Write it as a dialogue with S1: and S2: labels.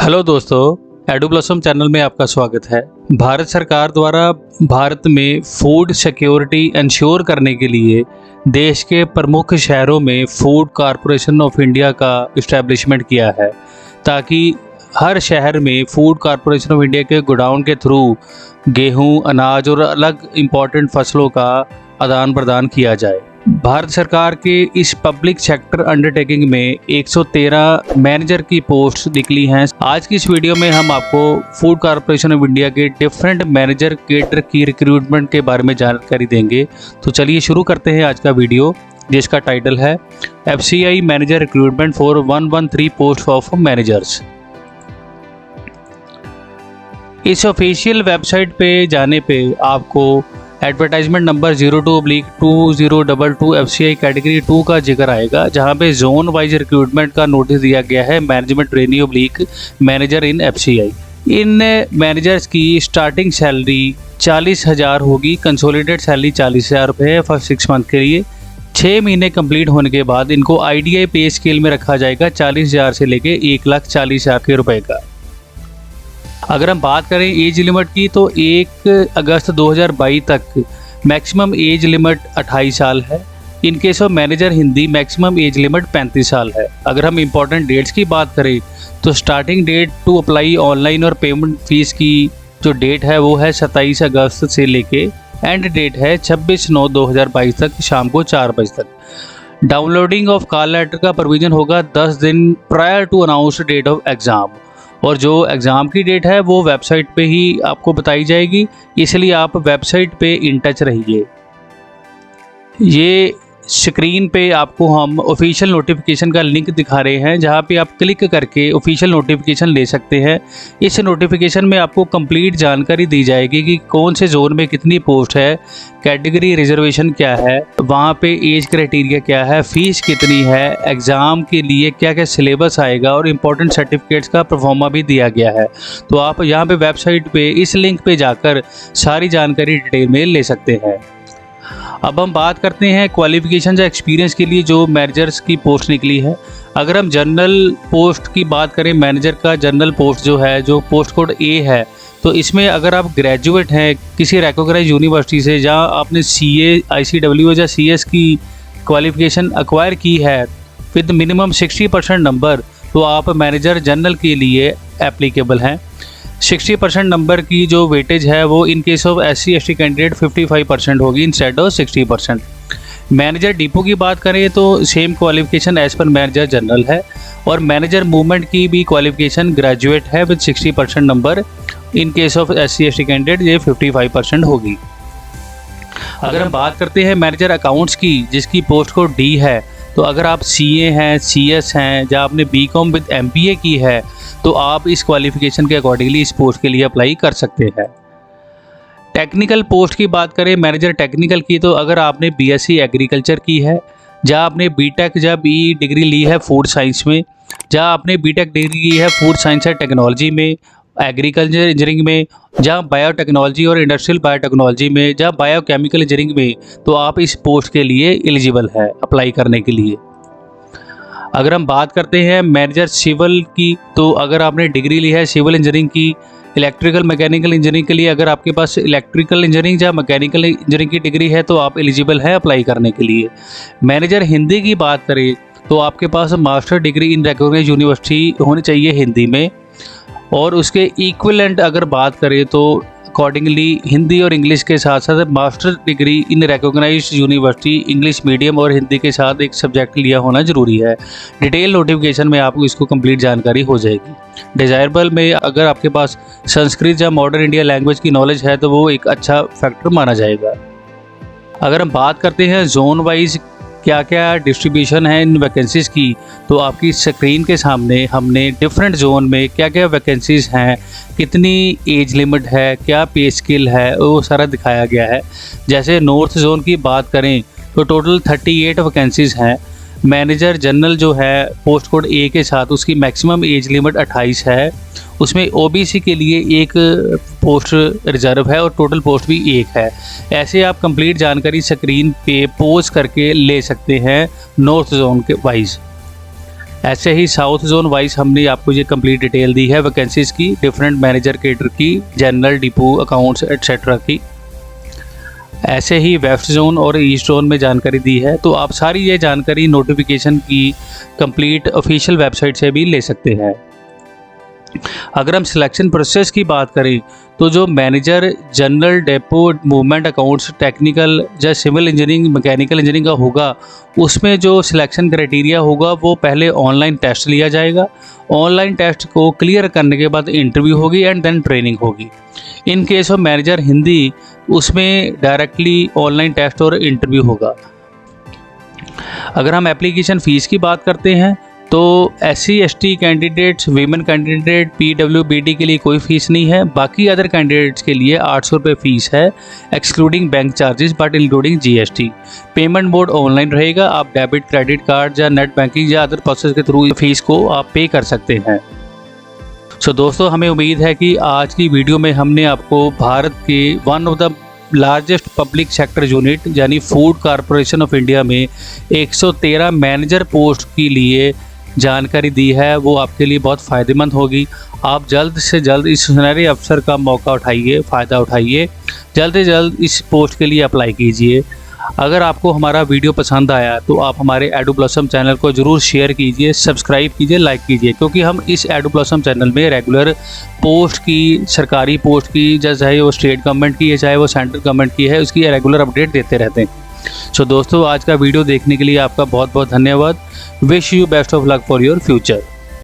S1: Hello दोस्तों, edu blossom channel में आपका स्वागत है। भारत सरकार द्वारा भारत में फूड सिक्योरिटी इंश्योर करने के लिए देश के प्रमुख शहरों में फूड कॉरपोरेशन ऑफ इंडिया का इस्टेब्लिशमेंट किया है, ताकि हर शहर में फूड कॉरपोरेशन ऑफ इंडिया के गोडाउन के थ्रू गेहूं, अनाज और अलग इम्पॉर्टेंट फसलों का आदान प्रदान किया जाए। भारत सरकार के इस पब्लिक सेक्टर अंडरटेकिंग में 113 मैनेजर की पोस्ट निकली हैं। आज की इस वीडियो में हम आपको फूड कॉरपोरेशन ऑफ इंडिया के डिफरेंट मैनेजर केडर की रिक्रूटमेंट के बारे में जानकारी देंगे। तो चलिए शुरू करते हैं आज का वीडियो, जिसका टाइटल है FCI manager recruitment for 113 post of managers. इस ऑफिशियल वेबसाइट पे जाने पे आपको एडवर्टाइजमेंट नंबर 02/2022 FCI कैटेगरी 2 का जिक्र आएगा, जहां पे जोन वाइज रिक्रूटमेंट का नोटिस दिया गया है। मैनेजमेंट ट्रेनी / मैनेजर इन FCI। इन मैनेजर्स की स्टार्टिंग सैलरी 40,000 होगी। कंसोलिडेटेड सैलरी 40,000 रुपये है फर्स्ट 6 मंथ के लिए। 6 महीने कंप्लीट होने के बाद इनको IDI पे स्केल में रखा जाएगा 40,000 से लेके 1,40,000 के रुपए का। अगर हम बात करें एज लिमिट की, तो 1 अगस्त 2022 तक मैक्सिमम एज लिमिट 28 साल है। इन case of manager Hindi maximum age limit 35 साल है। अगर हम इम्पॉर्टेंट डेट्स की बात करें, तो starting date to apply online और पेमेंट फीस की जो डेट है वो है 27 अगस्त से लेके एंड डेट है 26/9/2022 तक शाम को 4 बजे तक। डाउनलोडिंग ऑफ कॉल लेटर का प्रोविजन होगा 10 दिन prior to announce date of exam, और जो एग्ज़ाम की डेट है वो वेबसाइट पे ही आपको बताई जाएगी, इसलिए आप वेबसाइट पे इन टच रहिए। ये स्क्रीन पे आपको हम ऑफिशियल नोटिफिकेशन का लिंक दिखा रहे हैं, जहाँ पे आप क्लिक करके ऑफिशियल नोटिफिकेशन ले सकते हैं। इस नोटिफिकेशन में आपको कंप्लीट जानकारी दी जाएगी कि कौन से जोन में कितनी पोस्ट है, कैटेगरी रिजर्वेशन क्या है, वहाँ पे एज क्राइटेरिया क्या है, फ़ीस कितनी है, एग्ज़ाम के लिए क्या क्या सिलेबस आएगा, और इम्पोर्टेंट सर्टिफिकेट्स का परफॉर्मा भी दिया गया है। तो आप यहाँ पे वेबसाइट पे इस लिंक पे जाकर सारी जानकारी डिटेल में ले सकते हैं। अब हम बात करते हैं क्वालिफिकेशन या एक्सपीरियंस के लिए जो मैनेजर्स की पोस्ट निकली है। अगर हम जनरल पोस्ट की बात करें, मैनेजर का जनरल पोस्ट जो है, जो पोस्ट कोड A है, तो इसमें अगर आप ग्रेजुएट हैं किसी रिकॉग्नाइज्ड यूनिवर्सिटी से, जहां आपने CA, ICW या CS की क्वालिफिकेशन एक्वायर की है विद मिनिमम 60% नंबर, तो आप मैनेजर जनरल के लिए एप्लीकेबल हैं। 60% नंबर की जो वेटेज है वो इन केस ऑफ SC/ST कैंडिडेट 55% होगी इंस्टेड ऑफ 60%। मैनेजर डिपो की बात करें तो same qualification as per manager general है, और मैनेजर मूवमेंट की भी क्वालिफिकेशन ग्रेजुएट है विद 60% नंबर। In case of SC/ST candidate ये 55% होगी। अगर हम बात करते हैं मैनेजर अकाउंट्स की, जिसकी पोस्ट कोड D है, तो अगर आप CA हैं, CS हैं, या आपने BCom विद MBA की है, तो आप इस क्वालिफिकेशन के अकॉर्डिंगली इस पोस्ट के लिए अप्लाई कर सकते हैं। टेक्निकल पोस्ट की बात करें मैनेजर टेक्निकल की, तो अगर आपने BSc एग्रीकल्चर की है, जहाँ आपने BTech या BE डिग्री ली है फूड साइंस में, जहाँ आपने BTech डिग्री की है फूड साइंस एंड टेक्नोलॉजी में, एग्रीकल्चर इंजीनियरिंग में, जहाँ बायोटेक्नोलॉजी और इंडस्ट्रियल बायोटेक्नोलॉजी में, जहाँ बायोकेमिकल इंजीनियरिंग में, तो आप इस पोस्ट के लिए एलिजिबल है अप्लाई करने के लिए। अगर हम बात करते हैं मैनेजर सिविल की, तो अगर आपने डिग्री ली है सिविल इंजीनियरिंग की, इलेक्ट्रिकल मैकेनिकल इंजीनियरिंग के लिए अगर आपके पास इलेक्ट्रिकल इंजीनियरिंग या मैकेनिकल इंजीनियरिंग की डिग्री है, तो आप एलिजिबल है अप्लाई करने के लिए। मैनेजर हिंदी की बात करें तो आपके पास master degree in recognised university होनी चाहिए हिंदी में, और उसके इक्विवेलेंट अगर बात करें तो अकॉर्डिंगली हिंदी और इंग्लिश के साथ साथ master degree in recognised university English medium और हिंदी के साथ एक सब्जेक्ट लिया होना ज़रूरी है। डिटेल नोटिफिकेशन में आपको इसको कंप्लीट जानकारी हो जाएगी। डिज़ायरेबल में अगर आपके पास संस्कृत या मॉडर्न इंडिया लैंग्वेज की नॉलेज है, तो वो एक अच्छा फैक्टर माना जाएगा। अगर हम बात करते हैं जोन वाइज क्या क्या डिस्ट्रीब्यूशन है इन वैकेंसीज़ की, तो आपकी स्क्रीन के सामने हमने डिफरेंट जोन में क्या क्या वैकेंसीज़ हैं, कितनी एज लिमिट है, क्या पे स्केल है, वो सारा दिखाया गया है। जैसे नॉर्थ जोन की बात करें तो टोटल 38 वैकेंसीज़ हैं। मैनेजर जनरल जो है पोस्ट कोड A के साथ, उसकी मैक्सिमम एज लिमिट 28 है। उसमें OBC के लिए एक पोस्ट रिजर्व है और टोटल पोस्ट भी 1 है। ऐसे आप कंप्लीट जानकारी स्क्रीन पे पोज करके ले सकते हैं नॉर्थ जोन के वाइज। ऐसे ही साउथ जोन वाइज हमने आपको ये कंप्लीट डिटेल दी है वैकेंसीज की, डिफरेंट मैनेजर कैडर की, जनरल, डिपो, अकाउंट्स एट्सेट्रा की। ऐसे ही वेस्ट जोन और ईस्ट जोन में जानकारी दी है। तो आप सारी ये जानकारी नोटिफिकेशन की कंप्लीट ऑफिशियल वेबसाइट से भी ले सकते हैं। अगर हम सिलेक्शन प्रोसेस की बात करें तो जो manager general, depot, movement accounts, technical या सिविल इंजीनियरिंग, मैकेनिकल इंजीनियरिंग का होगा, उसमें जो सिलेक्शन क्राइटेरिया होगा वो पहले ऑनलाइन टेस्ट लिया जाएगा। ऑनलाइन टेस्ट को क्लियर करने के बाद इंटरव्यू होगी एंड देन ट्रेनिंग होगी। इन केस ऑफ मैनेजर हिंदी, उसमें डायरेक्टली ऑनलाइन टेस्ट और इंटरव्यू होगा। अगर हम एप्लीकेशन फ़ीस की बात करते हैं तो SC ST candidates, women candidate, PWBD के लिए कोई फ़ीस नहीं है। बाकी अदर कैंडिडेट्स के लिए 800 रुपये फ़ीस है, excluding bank charges but including GST। Payment mode online रहेगा। आप डेबिट, क्रेडिट कार्ड या नेट बैंकिंग या अदर प्रोसेस के थ्रू फ़ीस को आप पे कर सकते हैं। सो दोस्तों, हमें उम्मीद है कि आज की वीडियो में हमने आपको भारत के one of the largest public sector unit यानी फूड कॉरपोरेशन ऑफ इंडिया में 113 मैनेजर पोस्ट के लिए जानकारी दी है, वो आपके लिए बहुत फ़ायदेमंद होगी। आप जल्द से जल्द इस सुनहरे अवसर का मौका उठाइए, फ़ायदा उठाइए, जल्द से जल्द इस पोस्ट के लिए अप्लाई कीजिए। अगर आपको हमारा वीडियो पसंद आया तो आप हमारे एडुब्लॉसम चैनल को ज़रूर शेयर कीजिए, सब्सक्राइब कीजिए, लाइक कीजिए, क्योंकि हम इस एडुब्लॉसम चैनल में रेगुलर पोस्ट की, सरकारी पोस्ट की, चाहे वो स्टेट गवर्नमेंट की है चाहे वो सेंट्रल गवर्नमेंट की है, उसकी रेगुलर अपडेट देते रहते हैं। सो दोस्तों, आज का वीडियो देखने के लिए आपका बहुत बहुत धन्यवाद। Wish you best of luck for your future.